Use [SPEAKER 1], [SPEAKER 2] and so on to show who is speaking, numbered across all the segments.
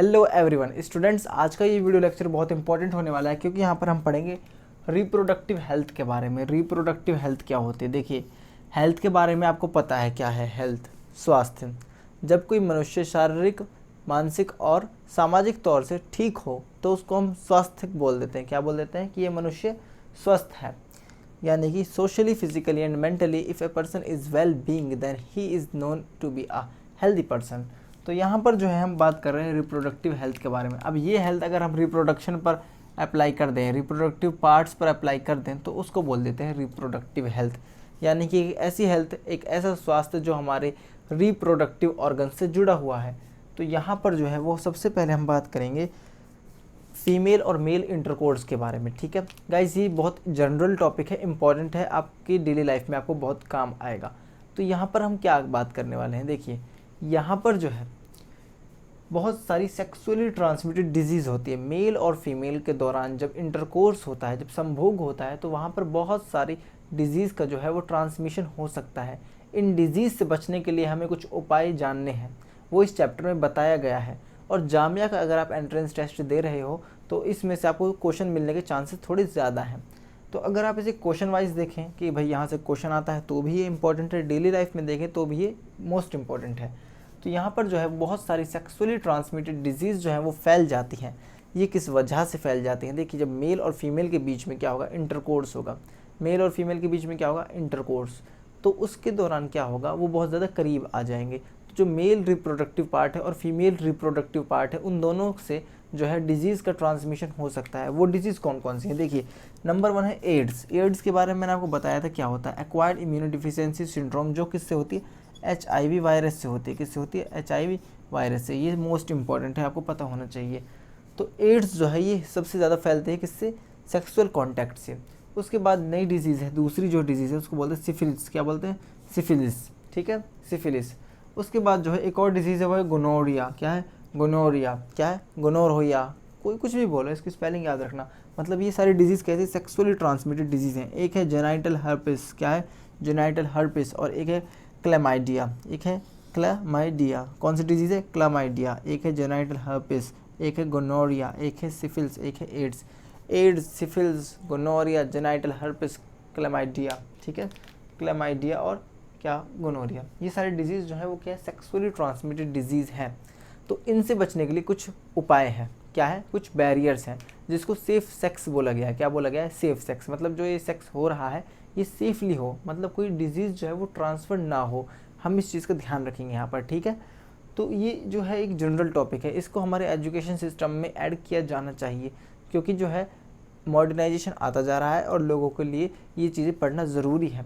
[SPEAKER 1] Hello everyone students, आज का ये वीडियो लेक्चर बहुत इंपॉर्टेंट होने वाला है क्योंकि यहाँ पर हम पढ़ेंगे रिप्रोडक्टिव हेल्थ के बारे में। रिप्रोडक्टिव हेल्थ क्या होती है? देखिए, हेल्थ के बारे में आपको पता है क्या है हेल्थ? स्वास्थ्य। जब कोई मनुष्य शारीरिक, मानसिक और सामाजिक तौर से ठीक हो तो उसको हम स्वास्थ्य बोल देते हैं। क्या बोल देते हैं? कि ये मनुष्य स्वस्थ है। यानी कि socially, physically and mentally if a person is well being then he is known to be a healthy person. तो यहाँ पर जो है हम बात कर रहे हैं रिप्रोडक्टिव हेल्थ के बारे में। अब ये हेल्थ अगर हम रिप्रोडक्शन पर अप्लाई कर दें, रिप्रोडक्टिव पार्ट्स पर अप्लाई कर दें तो उसको बोल देते हैं रिप्रोडक्टिव हेल्थ। यानी कि एक ऐसी हेल्थ, एक ऐसा स्वास्थ्य जो हमारे रिप्रोडक्टिव ऑर्गन से जुड़ा हुआ है। तो यहाँ पर जो है वो सबसे पहले हम बात करेंगे फीमेल और मेल इंटरकोर्स के बारे में। ठीक है गाइस, ये बहुत जनरल टॉपिक है, इंपॉर्टेंट है, आपकी डेली लाइफ में आपको बहुत काम आएगा। तो यहाँ पर हम क्या बात करने वाले हैं? देखिए, यहाँ पर जो है बहुत सारी सेक्सुअली ट्रांसमिटेड डिजीज़ होती है। मेल और फीमेल के दौरान जब इंटरकोर्स होता है, जब संभोग होता है, तो वहाँ पर बहुत सारी डिजीज़ का जो है वो ट्रांसमिशन हो सकता है। इन डिजीज़ से बचने के लिए हमें कुछ उपाय जानने हैं, वो इस चैप्टर में बताया गया है। और जामिया का अगर आप एंट्रेंस टेस्ट दे रहे हो तो इसमें से आपको क्वेश्चन मिलने के चांसेस थोड़े ज़्यादा हैं। तो अगर आप इसे क्वेश्चन वाइज देखें कि भाई यहाँ से क्वेश्चन आता है तो भी ये इंपॉर्टेंट है, डेली लाइफ में देखें तो भी ये मोस्ट इंपॉर्टेंट है। तो यहाँ पर जो है बहुत सारी सेक्सुअली ट्रांसमिटेड डिजीज़ जो है वो फैल जाती हैं। ये किस वजह से फैल जाती हैं? देखिए, जब मेल और फीमेल के बीच में क्या होगा? इंटरकोर्स होगा। मेल और फीमेल के बीच में क्या होगा? इंटरकोर्स। तो उसके दौरान क्या होगा? वो बहुत ज़्यादा करीब आ जाएंगे। तो जो मेल रिप्रोडक्टिव पार्ट है और फीमेल रिप्रोडक्टिव पार्ट है, उन दोनों से जो है डिजीज़ का ट्रांसमिशन हो सकता है। वो डिजीज़ कौन कौन सी है? देखिए, नंबर 1 है एड्स। एड्स के बारे में मैंने आपको बताया था क्या होता है। एक्वायर्ड इम्यूनोडिफिशियेंसी सिंड्रोम, जो किससे होती है? HIV वायरस से होती है। किससे होती है? HIV वायरस से। ये मोस्ट इंपॉर्टेंट है, आपको पता होना चाहिए। तो एड्स जो है ये सबसे ज़्यादा फैलते हैं किससे? सेक्सुअल कॉन्टैक्ट से। उसके बाद नई डिजीज़ है, दूसरी जो डिजीज़ है उसको बोलते हैं सिफिलिस। क्या बोलते हैं? सिफिलिस। ठीक है, सिफिलिस। उसके बाद जो है एक और डिजीज़ है वो है गोनोरिया। क्या है? गोनोरिया। क्या है? गोनोरिया। कोई कुछ भी बोलो, इसकी स्पेलिंग याद रखना। मतलब ये सारी डिजीज़ कैसे? सेक्सुअली ट्रांसमिटेड डिजीज़ हैं। एक है जेनाइटल हर्पिस। क्या है? Genital herpes. और एक है क्लेमाइडिया। एक है क्लेमाइडिया। कौन सी डिजीज़ है? क्लेमाइडिया। एक है जेनाइटल हर्पिस, एक है गोनोरिया, एक है सिफिल्स, एक है AIDS. AIDS, syphilis, gonorrhoea, genital herpes, chlamydia. ठीक है, क्लेमाइडिया और क्या? गोनोरिया। ये सारी डिजीज़ जो है वो क्या है? सेक्सुअली ट्रांसमिटेड डिजीज़ हैं। तो इनसे बचने के लिए कुछ उपाय हैं। क्या है? कुछ बैरियर्स हैं जिसको सेफ सेक्स बोला गया है। क्या बोला गया है? Safe sex. मतलब जो ये सेक्स हो रहा है ये सेफली हो, मतलब कोई डिजीज़ जो है वो ट्रांसफ़र ना हो। हम इस चीज़ का ध्यान रखेंगे यहाँ पर। ठीक है, तो ये जो है एक जनरल टॉपिक है, इसको हमारे एजुकेशन सिस्टम में ऐड किया जाना चाहिए क्योंकि जो है मॉडर्नाइजेशन आता जा रहा है और लोगों के लिए ये चीज़ें पढ़ना ज़रूरी है।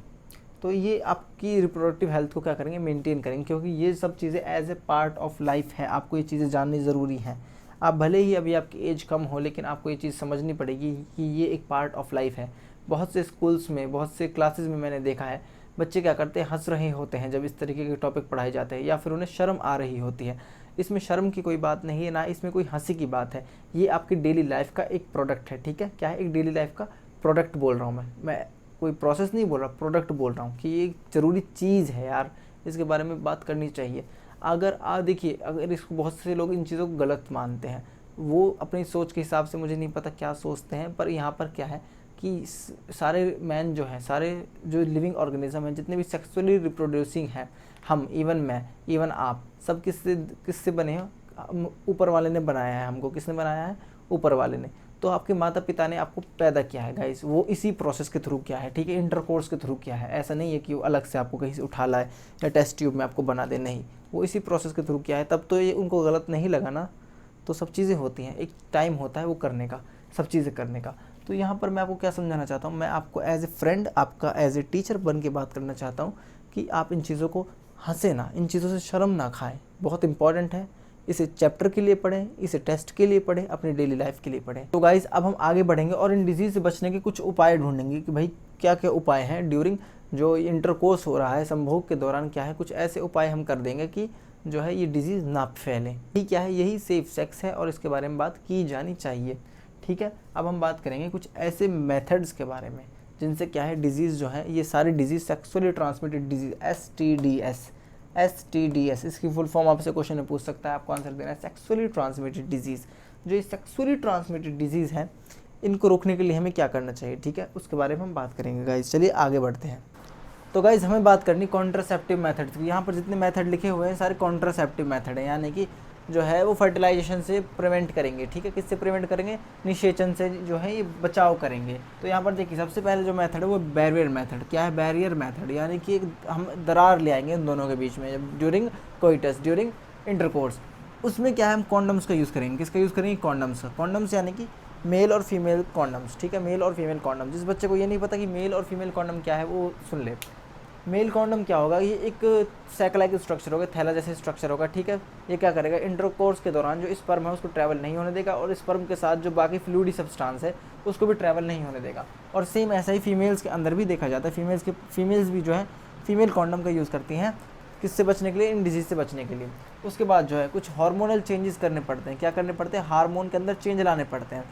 [SPEAKER 1] तो ये आपकी रिप्रोडक्टिव हेल्थ को क्या करेंगे? मेंटेन करेंगे, क्योंकि ये सब चीज़ें as a part of life है। आपको ये चीज़ें जाननी ज़रूरी हैं। आप भले ही अभी आपकी एज कम हो, लेकिन आपको ये चीज़ समझनी पड़ेगी कि ये एक पार्ट ऑफ लाइफ है। बहुत से स्कूल्स में, बहुत से क्लासेस में मैंने देखा है, बच्चे क्या करते हैं? हंस रहे होते हैं जब इस तरीके के टॉपिक पढ़ाए जाते हैं, या फिर उन्हें शर्म आ रही होती है। इसमें शर्म की कोई बात नहीं है, ना इसमें कोई हंसी की बात है। ये आपकी डेली लाइफ का एक प्रोडक्ट है। ठीक है, क्या है? एक डेली लाइफ का प्रोडक्ट बोल रहा हूँ मैं कोई प्रोसेस नहीं बोल रहा, प्रोडक्ट बोल रहा हूँ कि ये एक ज़रूरी चीज़ है यार, इसके बारे में बात करनी चाहिए। अगर देखिए, अगर इसको बहुत से लोग इन चीज़ों को गलत मानते हैं, वो अपनी सोच के हिसाब से, मुझे नहीं पता क्या सोचते हैं, पर यहाँ पर क्या है कि सारे मैन जो हैं, सारे जो लिविंग ऑर्गेनिज्म हैं, जितने भी सेक्सुअली रिप्रोड्यूसिंग हैं, हम, इवन मैं, इवन आप, सब किससे किससे बने हैं? ऊपर वाले ने बनाया है हमको। किसने बनाया है? ऊपर वाले ने। तो आपके माता पिता ने आपको पैदा किया है गाइस, वो इसी प्रोसेस के थ्रू किया है। ठीक है, इंटरकोर्स के थ्रू किया है। ऐसा नहीं है कि वो अलग से आपको कहीं से उठा लाए या टेस्ट ट्यूब में आपको बना दे, नहीं, वो इसी प्रोसेस के थ्रू किया है। तब तो ये उनको गलत नहीं लगा ना। तो सब चीज़ें होती हैं, एक टाइम होता है वो करने का, सब चीज़ें करने का। तो यहाँ पर मैं आपको क्या समझाना चाहता हूँ? मैं आपको एज ए फ्रेंड, आपका एज ए टीचर बन के बात करना चाहता हूँ कि आप इन चीज़ों को हंसे ना, इन चीज़ों से शर्म ना खाएं। बहुत इंपॉर्टेंट है। इसे चैप्टर के लिए पढ़ें, इसे टेस्ट के लिए पढ़ें, अपनी डेली लाइफ के लिए पढ़ें। तो गाइस, अब हम आगे बढ़ेंगे और इन डिजीज़ से बचने के कुछ उपाय ढूंढेंगे कि भाई क्या क्या उपाय हैं ड्यूरिंग जो इंटरकोर्स हो रहा है, संभोग के दौरान क्या है। कुछ ऐसे उपाय हम कर देंगे कि जो है ये डिजीज़ ना फैले। ठीक, क्या है? यही सेफ सेक्स है और इसके बारे में बात की जानी चाहिए। ठीक है, अब हम बात करेंगे कुछ ऐसे मेथड्स के बारे में जिनसे क्या है डिजीज़ जो है, ये सारी disease sexually transmitted disease, STDs, STDs, इसकी फुल फॉर्म आपसे क्वेश्चन में पूछ सकता है, आपको आंसर देना है सेक्सुअली ट्रांसमिटेड डिजीज़। जो ये सेक्सुअली ट्रांसमिटेड डिजीज़ हैं इनको रोकने के लिए हमें क्या करना चाहिए, ठीक है, उसके बारे में हम बात करेंगे गाइज। चलिए आगे बढ़ते हैं। तो गाइज हमें बात करनी कॉन्ट्रासेप्टिव मेथड की। यहाँ पर जितने मेथड लिखे हुए हैं सारे कॉन्ट्रासेप्टिव मेथड हैं, यानी कि जो है वो फर्टिलाइजेशन से प्रिवेंट करेंगे, ठीक है। किससे प्रिवेंट करेंगे, निषेचन से जो है ये बचाव करेंगे। तो यहाँ पर देखिए सबसे पहले जो मेथड है वो बैरियर मेथड। क्या है, बैरियर मेथड, यानी कि हम दरार ले आएंगे इन दोनों के बीच में ड्यूरिंग कोइटस, ड्यूरिंग इंटरकोर्स। उसमें क्या है, हम कॉन्डम्स का यूज़ करेंगे। किसका यूज़ करेंगे, कॉन्डम्स का। कॉन्डम्स यानी कि मेल और फीमेल कॉन्डम्स, ठीक है, मेल और फीमेल कॉन्डम। जिस बच्चे को ये नहीं पता कि मेल और फीमेल कॉन्डम क्या है वो सुन ले। मेल कॉन्डम क्या होगा, ये एक सैक लाइक स्ट्रक्चर होगा, थैला जैसे स्ट्रक्चर होगा, ठीक है। ये क्या करेगा, इंटरकोर्स के दौरान जो स्पर्म है उसको ट्रैवल नहीं होने देगा, और स्पर्म के साथ जो बाकी फ्लूइडी सब्सटेंस है उसको भी ट्रैवल नहीं होने देगा। और सेम ऐसा ही फीमेल्स के अंदर भी देखा जाता है। फीमेल्स भी जो है फीमेल कॉन्डम का यूज़ करती हैं, किससे बचने के लिए, इन डिजीज़ से बचने के लिए। उसके बाद जो है कुछ हार्मोनल चेंजेस करने पड़ते हैं। क्या करने पड़ते हैं, हार्मोन के अंदर चेंज लाने पड़ते हैं।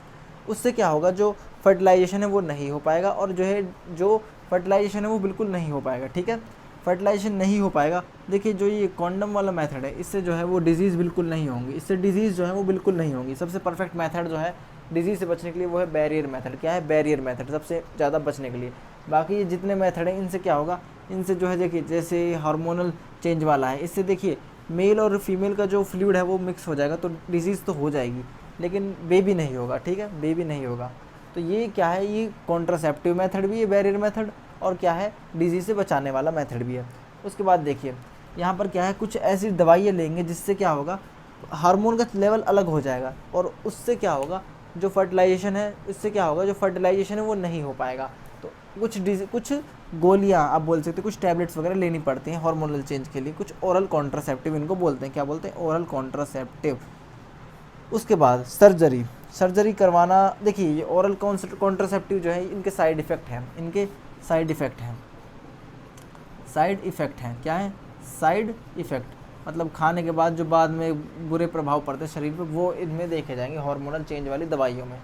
[SPEAKER 1] उससे क्या होगा, जो फर्टिलाइजेशन है वो नहीं हो पाएगा, और जो फर्टिलाइजेशन है वो बिल्कुल नहीं हो पाएगा, ठीक है। फर्टिलाइजेशन नहीं हो पाएगा। देखिए जो ये कॉन्डम वाला मेथड है इससे जो है वो डिजीज़ बिल्कुल नहीं होंगी, इससे डिजीज़ जो है वो बिल्कुल नहीं होंगी। सबसे परफेक्ट मेथड जो है डिजीज़ से बचने के लिए वो है बैरियर मेथड। क्या है, बैरियर मेथड, सबसे ज़्यादा बचने के लिए। बाकी ये जितने मेथड हैं इनसे क्या होगा, इनसे जो है देखिए जैसे हार्मोनल चेंज वाला है, इससे देखिए मेल और फीमेल का जो फ्लूइड है वो मिक्स हो जाएगा, तो डिजीज़ तो हो जाएगी लेकिन बेबी नहीं होगा, ठीक है, बेबी नहीं होगा। तो ये क्या है, ये कॉन्ट्रासेप्टिव मेथड भी है, बैरियर मेथड, और क्या है, डिजीज़ से बचाने वाला मेथड भी है। उसके बाद देखिए यहाँ पर क्या है, कुछ ऐसी दवाइयाँ लेंगे जिससे क्या होगा, हार्मोन का लेवल अलग हो जाएगा, और उससे क्या होगा, जो फर्टिलाइजेशन है इससे क्या होगा, जो फर्टिलाइजेशन है वो नहीं हो पाएगा। तो कुछ गोलियाँ आप बोल सकते हैं, कुछ टैबलेट्स वगैरह लेनी पड़ती हैं हार्मोनल चेंज के लिए। कुछ ओरल कॉन्ट्रासेप्टिव इनको बोलते हैं, क्या बोलते हैं, ओरल कॉन्ट्रासेप्टिव। उसके बाद सर्जरी करवाना। देखिए ये ओरल कॉन्ट्रासेप्टिव जो है इनके साइड इफ़ेक्ट हैं, साइड इफ़ेक्ट हैं। क्या है, साइड इफ़ेक्ट, मतलब खाने के बाद जो बाद में बुरे प्रभाव पड़ते हैं शरीर पर, वो इनमें देखे जाएंगे हार्मोनल चेंज वाली दवाइयों में।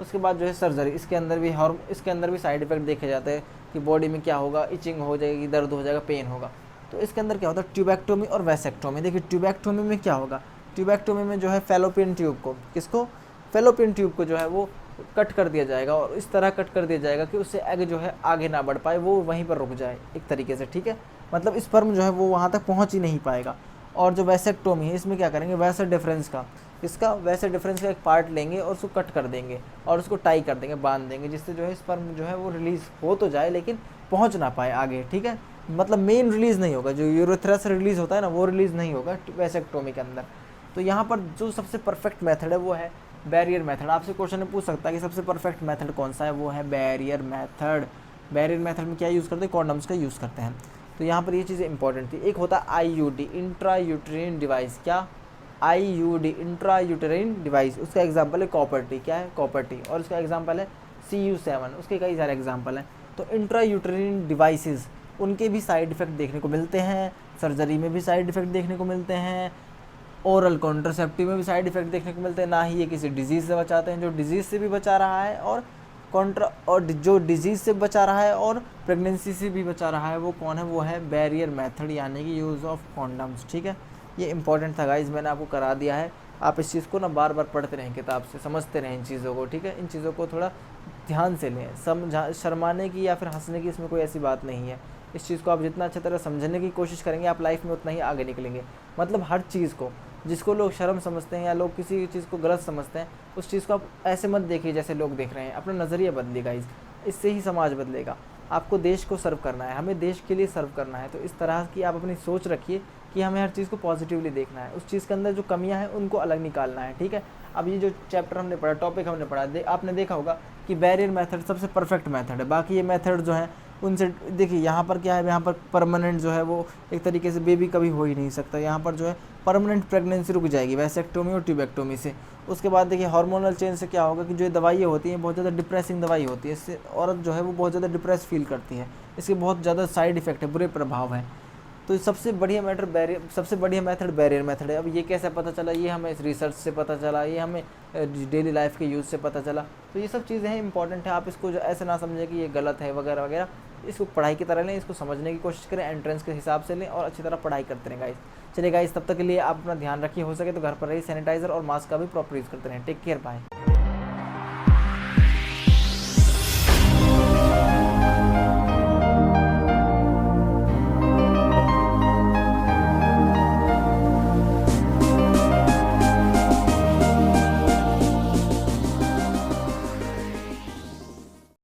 [SPEAKER 1] उसके बाद जो है सर्जरी, इसके अंदर भी साइड इफ़ेक्ट देखे जाते हैं कि बॉडी में क्या होगा, इचिंग हो जाएगी, दर्द हो जाएगा, पेन होगा। तो इसके अंदर क्या होता है, ट्यूबेक्टोमी और वैसेक्टोमी। देखिए ट्यूबेक्टोमी में क्या होगा, ट्यूबेक्टोमी में जो है फैलोपियन ट्यूब को जो है वो कट कर दिया जाएगा, और इस तरह कट कर दिया जाएगा कि उससे एग जो है आगे ना बढ़ पाए, वो वहीं पर रुक जाए एक तरीके से, ठीक है। मतलब स्पर्म जो है वो वहाँ तक पहुँच ही नहीं पाएगा। और जो वैसेक्टोमी है इसमें क्या करेंगे, वैसे डिफरेंस का एक पार्ट लेंगे और उसको कट कर देंगे और उसको टाई कर देंगे, बांध देंगे, जिससे जो है स्पर्म जो है वो रिलीज़ हो तो जाए लेकिन पहुँच ना पाए आगे, ठीक है। मतलब मेन रिलीज़ नहीं होगा, जो यूरेथ्रा से रिलीज़ होता है ना वो रिलीज़ नहीं होगा वैसेक्टोमी के अंदर। तो यहाँ पर जो सबसे परफेक्ट मेथड है वो है बैरियर मेथड। आपसे क्वेश्चन में पूछ सकता है कि सबसे परफेक्ट मेथड कौन सा है, वो है बैरियर मेथड। बैरियर मेथड में क्या यूज़ करते हैं, कॉन्डम्स का यूज़ करते हैं। तो यहाँ पर ये चीज़ें इंपॉर्टेंट थी। एक होता है IUD, इंट्रा यूटेरिन डिवाइस। क्या, IUD, इंट्रा यूटेरिन डिवाइस। उसका एग्जाम्पल है कॉपर टी। क्या है, कॉपर टी। और उसका एग्जाम्पल है CU7। उसके कई सारे एग्जाम्पल हैं। तो इंट्रा यूटेरिन डिवाइसेस, उनके भी साइड इफ़ेक्ट देखने को मिलते हैं, सर्जरी में भी साइड इफ़ेक्ट देखने को मिलते हैं, ओरल कॉन्ट्रासेप्टिव में भी साइड इफ़ेक्ट देखने को मिलते हैं। ना ही ये किसी डिजीज़ से बचाते हैं, जो डिजीज़ से भी बचा रहा है और जो डिजीज़ से बचा रहा है और प्रेगनेंसी से भी बचा रहा है, वो कौन है, वो है बैरियर मेथड, यानी कि यूज़ ऑफ कॉन्डम्स, ठीक है। ये इंपॉर्टेंट था गाइज, मैंने आपको करा दिया है। आप इस चीज़ को ना बार बार पढ़ते रहें किताब से, समझते रहें इन चीज़ों को, ठीक है। इन चीज़ों को थोड़ा ध्यान से लें, शर्माने की या फिर हंसने की इसमें कोई ऐसी बात नहीं है। इस चीज़ को आप जितना अच्छी तरह समझने की कोशिश करेंगे आप लाइफ में उतना ही आगे निकलेंगे। मतलब हर चीज़ को, जिसको लोग शर्म समझते हैं या लोग किसी चीज़ को गलत समझते हैं, उस चीज़ को आप ऐसे मत देखिए जैसे लोग देख रहे हैं। अपना नज़रिया बदलिएगा, इससे ही समाज बदलेगा। आपको देश को सर्व करना है, हमें देश के लिए सर्व करना है। तो इस तरह की आप अपनी सोच रखिए कि हमें हर चीज़ को पॉजिटिवली देखना है, उस चीज़ के अंदर जो कमियां हैं उनको अलग निकालना है, ठीक है। अब ये जो चैप्टर हमने पढ़ा, टॉपिक हमने पढ़ा, आपने देखा होगा कि बैरियर मेथड सबसे परफेक्ट मेथड है। बाकी ये मेथड जो है उनसे, देखिए यहाँ पर क्या है, यहाँ पर परमानेंट जो है वो एक तरीके से बेबी कभी हो ही नहीं सकता। यहाँ पर जो है परमानेंट प्रेगनेंसी रुक जाएगी वैसेक्टोमी और ट्यूबेक्टोमी से। उसके बाद देखिए हार्मोनल चेंज से क्या होगा कि जो दवाइयाँ होती हैं बहुत ज़्यादा डिप्रेसिंग दवाई होती है, इससे औरत जो है वो बहुत ज़्यादा डिप्रेस फील करती है, इसके बहुत ज़्यादा साइड इफेक्ट है, बुरे प्रभाव हैं। तो सबसे बढ़िया मेथड बैरियर मेथड है। अब ये कैसे पता चला, ये हमें इस रिसर्च से पता चला, ये हमें डेली लाइफ के यूज़ से पता चला। तो ये सब चीज़ें हैं, इंपॉर्टेंट है। आप इसको जो ऐसे ना समझें कि ये गलत है वगैरह वगैरह, इसको पढ़ाई की तरह लें, इसको समझने की कोशिश करें, एंट्रेंस के हिसाब से लें और अच्छी तरह पढ़ाई करते रहें गाइस। चलिए गाइस, तब तक के लिए आप अपना ध्यान रखिए, हो सके तो घर पर रहिए, सैनिटाइजर और मास्क का भी प्रॉपर यूज़ करते रहें। Take care, bye.